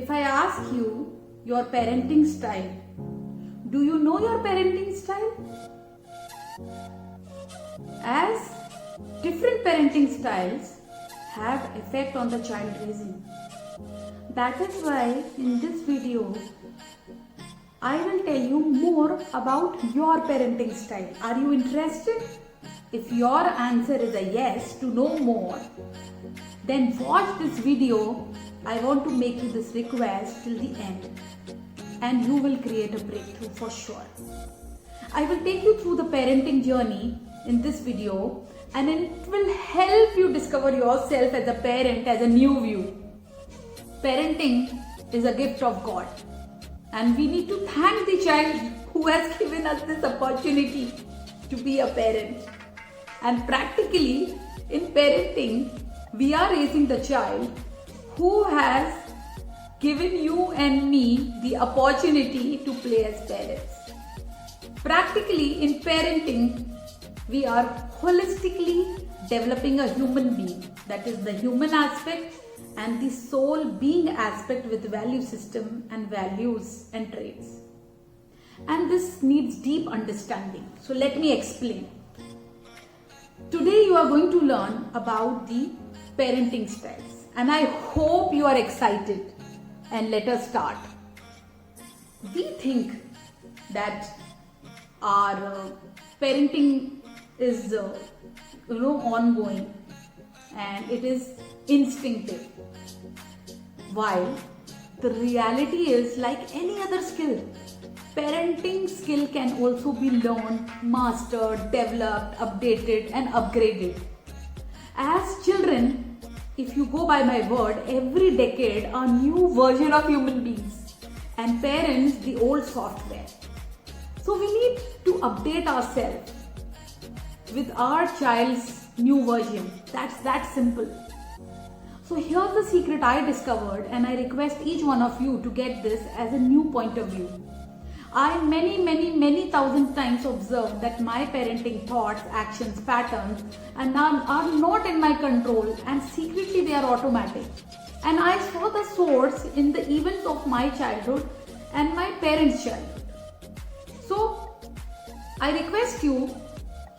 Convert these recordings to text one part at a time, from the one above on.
If I ask you your parenting style, do you know your parenting style? As different parenting styles have effect on the child raising. That is why in this video I will tell you more about your parenting style. Are you interested? If your answer is a yes to know more, then watch this video. I want to make you this request till the end and you will create a breakthrough for sure. I will take you through the parenting journey in this video and it will help you discover yourself as a parent as a new view. Parenting is a gift of God and we need to thank the child who has given us this opportunity to be a parent. And practically in parenting, we are raising the child who has given you and me the opportunity to play as parents. Practically in parenting, we are holistically developing a human being, that is the human aspect and the soul being aspect with value system and values and traits. And this needs deep understanding. So let me explain. Today you are going to learn about the parenting styles and I hope you are excited, and let us start. We think that our parenting is ongoing and it is instinctive, while the reality is like any other skill. Parenting skill can also be learned, mastered, developed, updated and upgraded. As children, if you go by my word, every decade a new version of human beings and parents the old software. So we need to update ourselves with our child's new version. That's that simple. So here's the secret I discovered and I request each one of you to get this as a new point of view. I many thousand times observed that my parenting thoughts, actions, patterns are not in my control and secretly they are automatic. And I saw the source in the events of my childhood and my parents' childhood. So I request you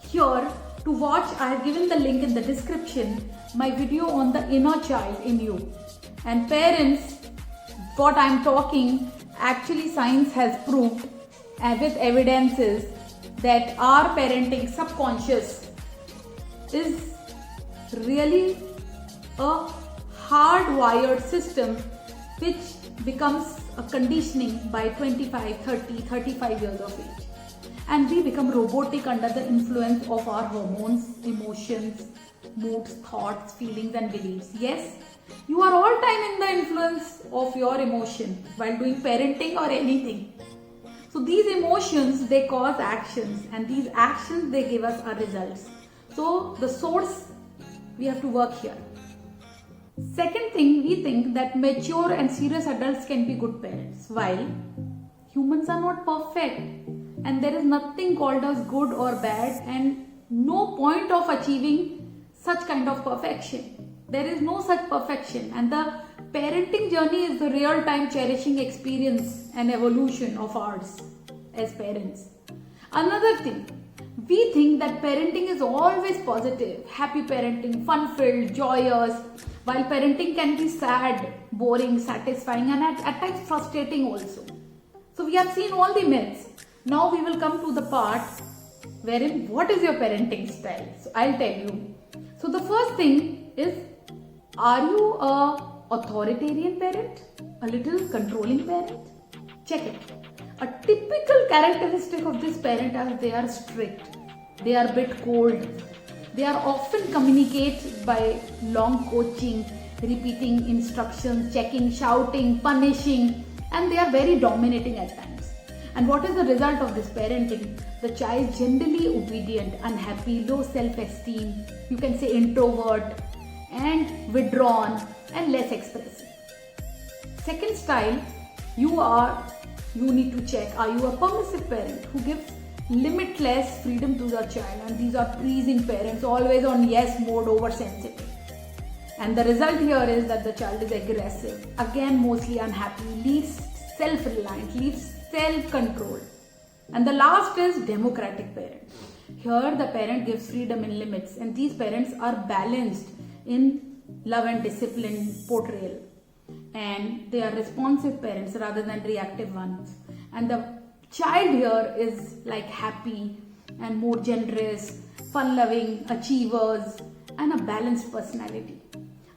here to watch. I have given the link in the description, my video on the inner child in you. And parents, what I am talking, actually science has proved with evidences that our parenting subconscious is really a hardwired system which becomes a conditioning by 25, 30, 35 years of age. And we become robotic under the influence of our hormones, emotions, moods, thoughts, feelings and beliefs. Yes, you are all time in the influence of your emotion while doing parenting or anything. So these emotions, they cause actions and these actions, they give us our results. So the source, we have to work here. Second thing, we think that mature and serious adults can be good parents, while humans are not perfect and there is nothing called as good or bad and no point of achieving such kind of perfection. There is no such perfection and the parenting journey is the real-time cherishing experience and evolution of ours as parents. Another thing, we think that parenting is always positive, happy parenting, fun-filled, joyous, while parenting can be sad, boring, satisfying and at times frustrating also. So we have seen all the myths. Now we will come to the part wherein what is your parenting style. So I'll tell you. So the first thing is, are you a authoritarian parent? A little controlling parent? Check it. A typical characteristic of this parent is they are strict. They are a bit cold. They are often communicate by long coaching, repeating instructions, checking, shouting, punishing, and they are very dominating at times. And what is the result of this parenting? The child is generally obedient, unhappy, low self-esteem, you can say introvert and withdrawn and less expressive. Second style, you need to check, are you a permissive parent who gives limitless freedom to the child? And these are pleasing parents, always on yes mode, oversensitive. And the result here is that the child is aggressive, again mostly unhappy, least self-reliant, least self-controlled. And the last is democratic parent. Here the parent gives freedom in limits, and these parents are balanced in love and discipline portrayal. And they are responsive parents rather than reactive ones. And the child here is like happy and more generous, fun-loving, achievers, and a balanced personality.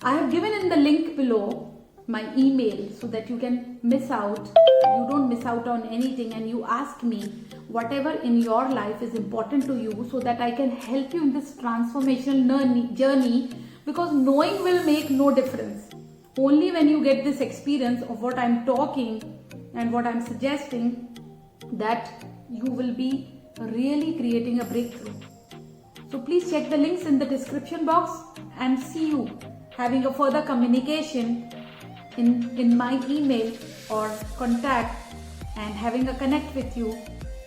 I have given in the link below my email so that you can you don't miss out on anything, and you ask me whatever in your life is important to you so that I can help you in this transformational journey, because knowing will make no difference. Only when you get this experience of what I'm talking and what I'm suggesting, that you will be really creating a breakthrough. So please check the links in the description box, and see you having a further communication in my email or contact, and having a connect with you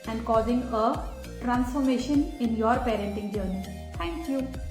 and causing a transformation in your parenting journey. Thank you.